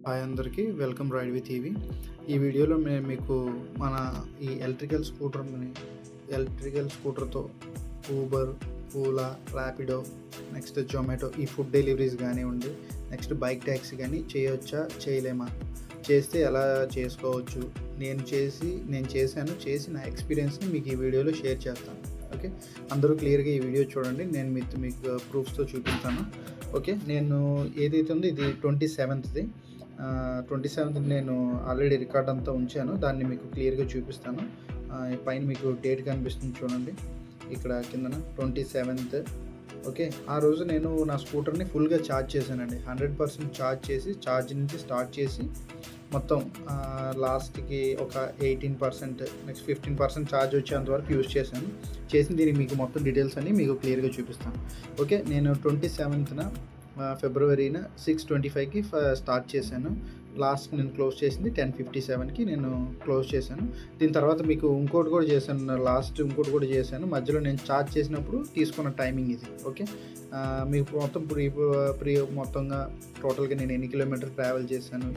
Hi అందరికీ welcome ride with EV. ఈ వీడియోలో నేను మీకు మన ఈ ఎలక్ట్రికల్ స్కూటర్తో ఊబర్, ఓలా, ర్యాపిడో, నెక్స్ట్ జొమాటో ఈ ఫుడ్ డెలివరీస్ కానివ్వండి, నెక్స్ట్ బైక్ ట్యాక్సీ కానీ చేయొచ్చా, చేయలేమా, చేస్తే ఎలా చేసుకోవచ్చు, చేసి నా ఎక్స్పీరియన్స్ని మీకు ఈ వీడియోలో షేర్ చేస్తాను. ఓకే, అందరూ క్లియర్గా ఈ వీడియో చూడండి. నేను మీకు ప్రూఫ్స్తో చూపిస్తాను. ఓకే, నేను ఏదైతే ఉందో ఇది 27th 27th నేను ఆల్రెడీ రికార్డ్ అంతా ఉంచాను. దాన్ని మీకు క్లియర్గా చూపిస్తాను. పైన మీకు డేట్ కనిపిస్తుంది చూడండి, ఇక్కడ కిందన 27th. ఓకే, ఆ రోజు నేను నా స్కూటర్ని ఫుల్గా ఛార్జ్ చేశానండి. 100% ఛార్జ్ చేసి, ఛార్జ్ నుంచి స్టార్ట్ చేసి మొత్తం లాస్ట్కి ఒక 18%, నెక్స్ట్ 15% ఛార్జ్ వచ్చేంత వరకు యూజ్ చేశాను. దీనికి మీకు మొత్తం డీటెయిల్స్ అన్నీ మీకు క్లియర్గా చూపిస్తాను. ఓకే, నేను 27th ఫిబ్రవరిన 6:25కి స్టార్ట్ చేశాను. లాస్ట్ నేను క్లోజ్ చేసింది 10:57కి నేను క్లోజ్ చేశాను. దీని తర్వాత మీకు ఇంకోటి కూడా చేశాను. మధ్యలో నేను ఛార్జ్ చేసినప్పుడు తీసుకున్న టైమింగ్ ఇది. ఓకే, మీకు మొత్తం మొత్తంగా టోటల్గా నేను ఎన్ని కిలోమీటర్ ట్రావెల్ చేశాను,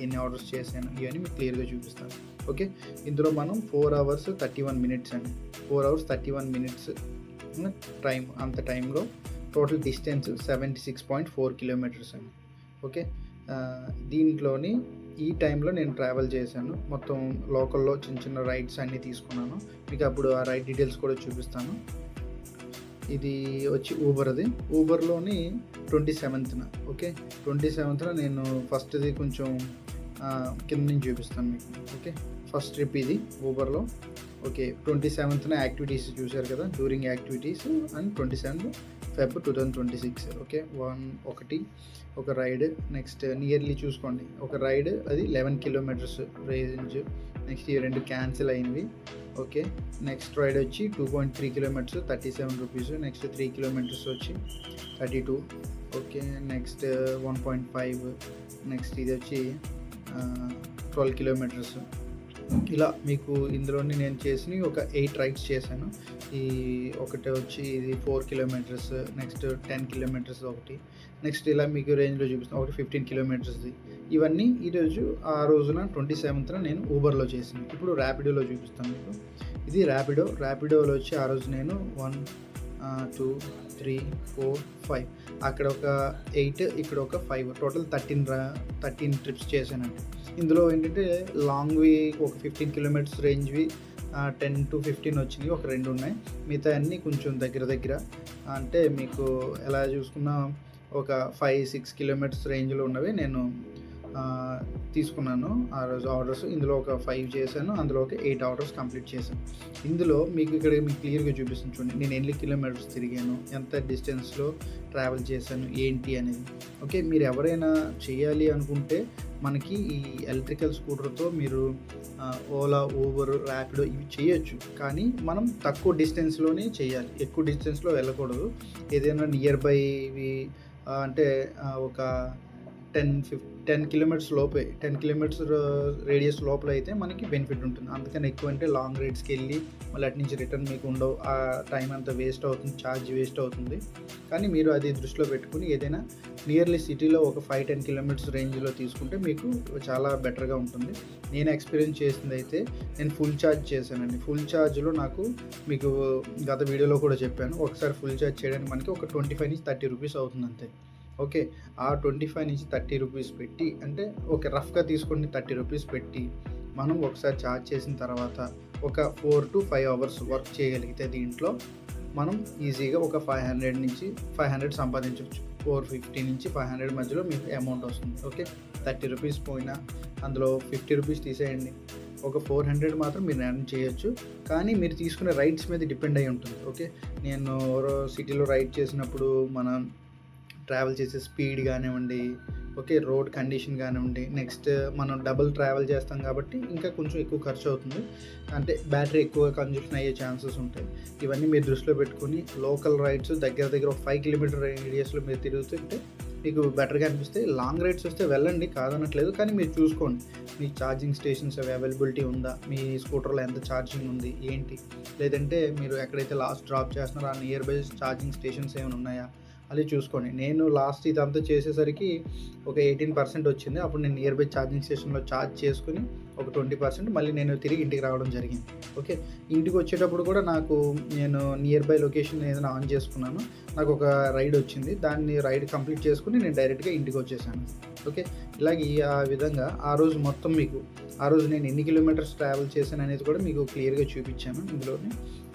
ఎన్ని ఆర్డర్స్ చేశాను, ఇవన్నీ మీకు క్లియర్గా చూపిస్తాను. ఓకే, ఇందులో మనం 4 hours 31 minutes అండి. 4 hours 31 minutes టైం. అంత టైంలో టోటల్ డిస్టెన్స్ 76.4 kilometers అండి. ఓకే, దీంట్లోని ఈ టైంలో నేను ట్రావెల్ చేశాను. మొత్తం లోకల్లో చిన్న రైడ్స్ అన్నీ తీసుకున్నాను. మీకు అప్పుడు ఆ రైడ్ డీటెయిల్స్ కూడా చూపిస్తాను. ఇది వచ్చి ఊబర్లోని 27th. ఓకే, 27th నేను ఫస్ట్ది కొంచెం కింద నుంచి చూపిస్తాను మీకు. ఓకే, ఫస్ట్ ట్రిప్ ఇది ఊబర్లో. ఓకే, 27th యాక్టివిటీస్ చూశారు కదా, during activities and 27th Feb 2026. Okay, ఒక రైడ్. నెక్స్ట్ నియర్లీ చూసుకోండి, ఒక రైడ్ అది 11 kilometers రేంజ్. నెక్స్ట్ ఈ 2 క్యాన్సిల్ అయినవి. ఓకే, నెక్స్ట్ రైడ్ వచ్చి 2.3 kilometers 37 rupees. నెక్స్ట్ 3 kilometers వచ్చి 32. Okay, next 1.5. నెక్స్ట్ ఇది వచ్చి 12 kilometers. ఇలా మీకు ఇందులోని నేను చేసి ఒక 8 రైడ్స్ చేశాను. ఒకటి వచ్చి ఇది 4 kilometers, నెక్స్ట్ 10 kilometers ఒకటి, నెక్స్ట్ ఇలా మీకు రేంజ్లో చూపిస్తాను ఒకటి 15 kilometersది. ఇవన్నీ ఆ రోజున 27th నేను ఊబర్లో చేశాను. ఇప్పుడు ర్యాపిడోలో చూపిస్తాను మీకు. ఇది ర్యాపిడోలో వచ్చి ఆ రోజు నేను 1, 2, 3, 4, 5 అక్కడ ఒక 8, ఇక్కడ ఒక 5, టోటల్ 13 ట్రిప్స్ చేశానండి. ఇందులో ఏంటంటే లాంగ్వి ఒక 15 kilometers రేంజ్వి 10 to 15 వచ్చినాయి, ఒక 2 ఉన్నాయి. మిగతా అన్నీ కొంచెం దగ్గర అంటే మీకు ఎలా చూసుకున్నా ఒక 5-6 kilometers రేంజ్లో ఉన్నవి నేను తీసుకున్నాను ఆ రోజు ఆర్డర్స్. ఇందులో ఒక 5 చేశాను, అందులో ఒక 8 ఆర్డర్స్ కంప్లీట్ చేశాను. ఇందులో మీకు క్లియర్గా చూపిస్తుంది చూడండి, నేను ఎన్ని కిలోమీటర్స్ తిరిగాను, ఎంత డిస్టెన్స్లో ట్రావెల్ చేశాను, ఏంటి అనేది. ఓకే, మీరు ఎవరైనా చేయాలి అనుకుంటే మనకి ఈ ఎలక్ట్రికల్ స్కూటర్తో మీరు ఓలా, ఊబర్, ర్యాపిడో ఇవి చేయొచ్చు. కానీ మనం తక్కువ డిస్టెన్స్లోనే చేయాలి, ఎక్కువ డిస్టెన్స్లో వెళ్ళకూడదు. ఏదైనా నియర్ బై ఇవి అంటే ఒక 10 kilometers లోపే, 10 kilometers రేడియస్ లోపల అయితే మనకి బెనిఫిట్ ఉంటుంది. అందుకని ఎక్కువ అంటే లాంగ్ రైడ్స్కి వెళ్ళి మళ్ళీ అటు నుంచి రిటర్న్ మీకు ఉండవు, ఆ టైం అంతా వేస్ట్ అవుతుంది, ఛార్జ్ వేస్ట్ అవుతుంది. కానీ మీరు అది దృష్టిలో పెట్టుకుని ఏదైనా నియర్లీ సిటీలో ఒక 5-10 kilometers రేంజ్లో తీసుకుంటే మీకు చాలా బెటర్గా ఉంటుంది. నేను ఎక్స్పీరియన్స్ చేసింది అయితే నేను ఫుల్ ఛార్జ్ చేశానండి. ఫుల్ ఛార్జ్లో నాకు మీకు గత వీడియోలో కూడా చెప్పాను, ఒకసారి ఫుల్ ఛార్జ్ చేయడానికి మనకి ఒక 25-30 rupees అవుతుంది అంతే. ఓకే, ఆ 25-30 rupees పెట్టి, అంటే ఓకే రఫ్గా తీసుకోండి, 30 rupees పెట్టి మనం ఒకసారి ఛార్జ్ చేసిన తర్వాత ఒక 4 to 5 hours వర్క్ చేయగలిగితే దీంట్లో మనం ఈజీగా ఒక 500 సంపాదించవచ్చు. 450 నుంచి 500 మధ్యలో మీకు అమౌంట్ వస్తుంది. ఓకే, 30 rupees పోయినా అందులో 50 rupees తీసేయండి, ఒక 400 మాత్రం మీరు ఎర్న్ చేయొచ్చు. కానీ మీరు తీసుకునే రైడ్స్ మీద డిపెండ్ అయి ఉంటుంది. ఓకే, నేను సిటీలో రైడ్ చేసినప్పుడు మనం ట్రావెల్ చేసే స్పీడ్ కానివ్వండి, ఓకే రోడ్ కండిషన్ కానివ్వండి, నెక్స్ట్ మనం డబుల్ ట్రావెల్ చేస్తాం కాబట్టి ఇంకా కొంచెం ఎక్కువ ఖర్చు అవుతుంది, అంటే బ్యాటరీ ఎక్కువ కన్జ్యూషన్ అయ్యే ఛాన్సెస్ ఉంటాయి. ఇవన్నీ మీరు దృష్టిలో పెట్టుకుని లోకల్ రైడ్స్ దగ్గర ఒక 5 kilometer రేడియస్లో మీరు తిరుగుతుంటే మీకు బెటర్గా అనిపిస్తే, లాంగ్ రైడ్స్ వస్తే వెళ్ళండి, కాదనట్లేదు. కానీ మీరు చూసుకోండి, మీ ఛార్జింగ్ స్టేషన్స్ అవైలబిలిటీ ఉందా, మీ స్కూటర్లో ఎంత ఛార్జింగ్ ఉంది ఏంటి, లేదంటే మీరు ఎక్కడైతే లాస్ట్ డ్రాప్ చేస్తున్నారో ఆ నియర్ బై ఛార్జింగ్ స్టేషన్స్ ఏమైనా ఉన్నాయా, అది చూసుకోండి. నేను లాస్ట్ ఇదంతా చేసేసరికి ఒక 18% వచ్చింది. అప్పుడు నేను నియర్ బై ఛార్జింగ్ స్టేషన్‌లో ఛార్జ్ చేసుకొని ఒక 20% మళ్ళీ నేను తిరిగి ఇంటికి రావడం జరిగింది. ఓకే. ఇంటికి వచ్చేటప్పుడు కూడా నేను నియర్ బై లొకేషన్ ఏదైనా ఆన్ చేసుకున్నాను. నాకు ఒక రైడ్ వచ్చింది. దాన్ని రైడ్ కంప్లీట్ చేసుకొని నేను డైరెక్ట్‌గా ఇంటికి వచ్చేసాను. ఓకే. ఆ విధంగా ఆ రోజు మొత్తం ఆ రోజు నేను ఎన్ని కిలోమీటర్స్ ట్రావెల్ చేశాను అనేది కూడా మీకు క్లియర్‌గా చూపించాను. ఇందులోనే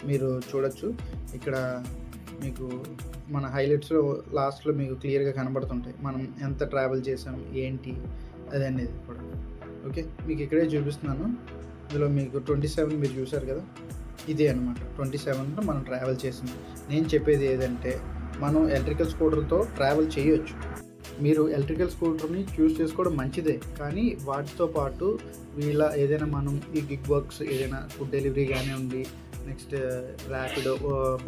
మీరు చూడొచ్చు. ఇక్కడ మీకు మన హైలైట్స్‌లో లాస్ట్‌లో మీకు క్లియర్‌గా కనబడుతుంటాయి. మనం ఎంత ట్రావెల్ చేసాం, ఏంటి అదనేది కూడా. ఓకే. మీకు ఇక్కడే చూపిస్తున్నాను. ఇందులో మీకు 27 మీరు చూసారు కదా! ఇదే అనమాట. 27లో మనం ట్రావెల్ చేసింది. నేను చెప్పేది ఏదంటే, మనం ఎలక్ట్రికల్ స్కూటర్‌తో ట్రావెల్ చేయొచ్చు. మీరు ఎలక్ట్రికల్ స్కూటర్‌ని చూస్ చేసుకోవడం మంచిదే. కానీ వాటితో పాటు ఏదైనా మనం ఈ గిగ్ వర్క్స్ ఏదైనా ఫుడ్ డెలివరీ కానివ్వండి, నెక్స్ట్ ర్యాపిడో,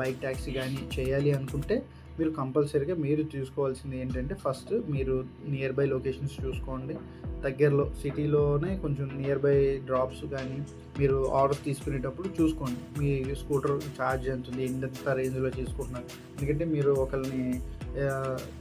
బైక్ ట్యాక్సీ కానీ చేయాలి అనుకుంటే మీరు కంపల్సరీగా మీరు చూసుకోవాల్సింది ఏంటంటే, ఫస్ట్ మీరు నియర్ బై లొకేషన్స్ చూసుకోండి. దగ్గరలో సిటీలోనే కొంచెం నియర్ బై డ్రాప్స్ కానీ మీరు ఆర్డర్ తీసుకునేటప్పుడు చూసుకోండి. మీ స్కూటర్ ఛార్జ్ ఎంత ఉంది, ఎంత రేంజ్లో తీసుకుంటున్నారు. ఎందుకంటే మీరు ఒకరిని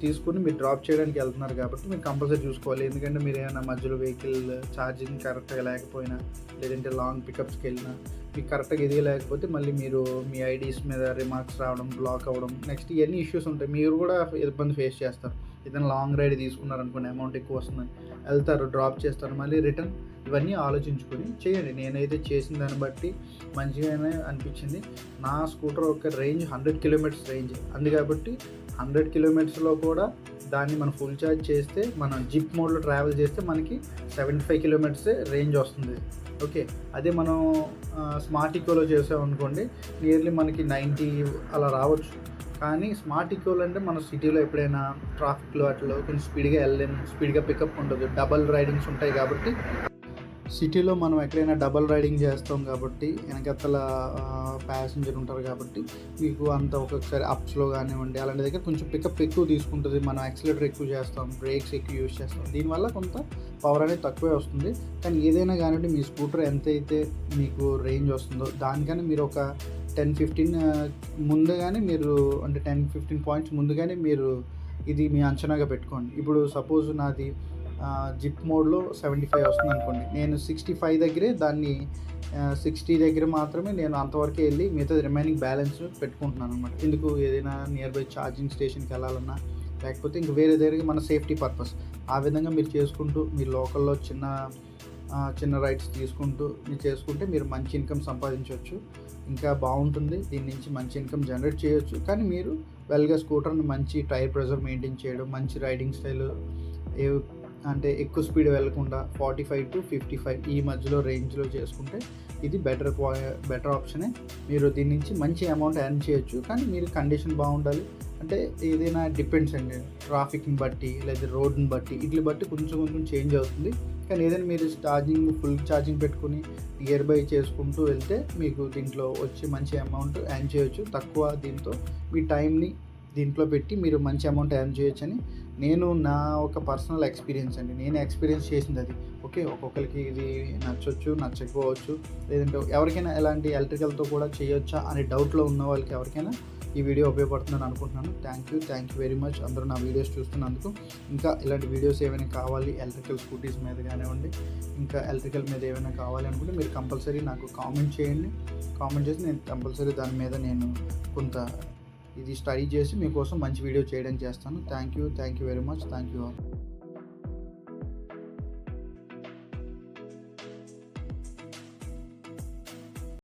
తీసుకుని మీరు డ్రాప్ చేయడానికి వెళ్తున్నారు కాబట్టి మీరు కంపల్సరీ చూసుకోవాలి. ఎందుకంటే మీరు ఏమైనా మధ్యలో వెహికల్ ఛార్జింగ్ కరెక్ట్గా లేకపోయినా, లేదంటే లాంగ్ పికప్స్కి వెళ్ళినా మీకు కరెక్ట్గా ఎదిగలేకపోతే మళ్ళీ మీరు మీ ఐడీస్ మీద రిమార్క్స్ రావడం, బ్లాక్ అవ్వడం, నెక్స్ట్ ఇవన్నీ ఇష్యూస్ ఉంటాయి. మీరు కూడా ఇబ్బంది ఫేస్ చేస్తారు. ఏదైనా లాంగ్ రైడ్ తీసుకున్నారనుకోండి, అమౌంట్ ఎక్కువ వస్తుంది, వెళ్తారు, డ్రాప్ చేస్తారు, మళ్ళీ రిటర్న్. ఇవన్నీ ఆలోచించుకొని చేయండి. నేనైతే చేసిన దాన్ని బట్టి మంచిగానే అనిపించింది. నా స్కూటర్ ఒక రేంజ్ 100 కిలోమీటర్స్ రేంజ్ అంది కాబట్టి 100 కిలోమీటర్స్లో కూడా దాన్ని మనం ఫుల్ ఛార్జ్ చేస్తే, మనం జిప్ మోడ్లో ట్రావెల్ చేస్తే మనకి 75 కిలోమీటర్సే రేంజ్ వస్తుంది. ఓకే. అదే మనం స్మార్ట్ ఈకోలో చేసామనుకోండి, నియర్లీ మనకి 90 అలా రావచ్చు. కానీ స్మార్ట్ ఈకోలు అంటే మన సిటీలో ఎప్పుడైనా ట్రాఫిక్లో అట్లా కొంచెం స్పీడ్గా వెళ్ళలేము, స్పీడ్గా పికప్ ఉండదు, డబల్ రైడింగ్స్ ఉంటాయి కాబట్టి సిటీలో మనం ఎక్కడైనా డబల్ రైడింగ్ చేస్తాం కాబట్టి వెనకతల ప్యాసింజర్ ఉంటారు కాబట్టి మీకు అంత ఒక్కొక్కసారి అప్స్లో కానివ్వండి అలాంటి దగ్గర కొంచెం పికప్ ఎక్కువ తీసుకుంటుంది. మనం యాక్సిలేటర్ ఎక్కువ చేస్తాం, బ్రేక్స్ ఎక్కువ యూజ్ చేస్తాం, దీనివల్ల కొంత పవర్ అనేది తక్కువే వస్తుంది. కానీ ఏదైనా కానివ్వండి మీ స్కూటర్ ఎంతైతే మీకు రేంజ్ వస్తుందో దానికన్నా మీరు ఒక 10-15 ముందుగానే మీరు అంటే 10-15 పాయింట్స్ ముందుగానే మీరు ఇది మీ అంచనాగా పెట్టుకోండి. ఇప్పుడు సపోజ్ నాది జిప్ మోడ్లో 75 వస్తుంది అనుకోండి, నేను 65 దగ్గరే దాన్ని 60 దగ్గర మాత్రమే నేను అంతవరకే వెళ్ళి మిగతా రిమైనింగ్ బ్యాలెన్స్ పెట్టుకుంటున్నాను అనమాట. ఎందుకు ఏదైనా నియర్ బై ఛార్జింగ్ స్టేషన్కి వెళ్ళాలన్నా, లేకపోతే ఇంక వేరే దగ్గరికి మన సేఫ్టీ పర్పస్. ఆ విధంగా మీరు చేసుకుంటూ మీరు లోకల్లో చిన్న రైడ్స్ తీసుకుంటూ మీరు చేసుకుంటే మీరు మంచి ఇన్కమ్ సంపాదించవచ్చు. ఇంకా బాగుంటుంది. దీని నుంచి మంచి ఇన్కమ్ జనరేట్ చేయొచ్చు. కానీ మీరు వెల్గా స్కూటర్ని మంచి టైర్ ప్రెజర్ మెయింటైన్ చేయడం, మంచి రైడింగ్ స్టైల్, అంటే ఎక్కువ స్పీడ్ వెళ్ళకుండా 45-55 ఈ మధ్యలో రేంజ్లో చేసుకుంటే ఇది బెటర్ ఆప్షనే. మీరు దీని నుంచి మంచి అమౌంట్ ఎర్న్ చేయొచ్చు. కానీ మీరు కండిషన్ బాగుండాలి. అంటే ఏదైనా డిపెండ్స్ అండి, ట్రాఫిక్ని బట్టి లేదా రోడ్ని బట్టి వీటిని బట్టి కొంచెం చేంజ్ అవుతుంది. కానీ ఏదైనా మీరు ఫుల్ ఛార్జింగ్ పెట్టుకుని నియర్ బై చేసుకుంటూ వెళ్తే మీకు దీంట్లో వచ్చి మంచి అమౌంట్ ఎర్న్ చేయొచ్చు. తక్కువ దీంతో మీ టైంని దీంట్లో పెట్టి మీరు మంచి అమౌంట్ ఎర్న్ చేయొచ్చని నా ఒక పర్సనల్ ఎక్స్పీరియన్స్ అండి. నేను ఎక్స్పీరియన్స్ చేసింది అది. ఓకే. ఒక్కొక్కరికి ఇది నచ్చొచ్చు, నచ్చకపోవచ్చు, లేదంటే ఎవరికైనా ఎలాంటి ఎలక్ట్రికల్తో కూడా చేయొచ్చా అనే డౌట్లో ఉన్న వాళ్ళకి ఎవరికైనా ఈ వీడియో ఉపయోగపడుతుందని అనుకుంటున్నాను. థ్యాంక్ యూ వెరీ మచ్ అందరూ నా వీడియోస్ చూస్తున్నందుకు. ఇంకా ఇలాంటి వీడియోస్ ఏమైనా కావాలి ఎలక్ట్రికల్ స్కూటీస్ మీద కానివ్వండి, ఇంకా ఎలక్ట్రికల్ మీద ఏమైనా కావాలి అనుకుంటే మీరు కంపల్సరీ నాకు కామెంట్ చేయండి. కామెంట్ చేసి నేను కంపల్సరీ దాని మీద నేను కొంత ఇది స్టడీ చేసి మీకోసం మంచి వీడియో చేయడానికి చేస్తాను. Thank you very much. Thank you all.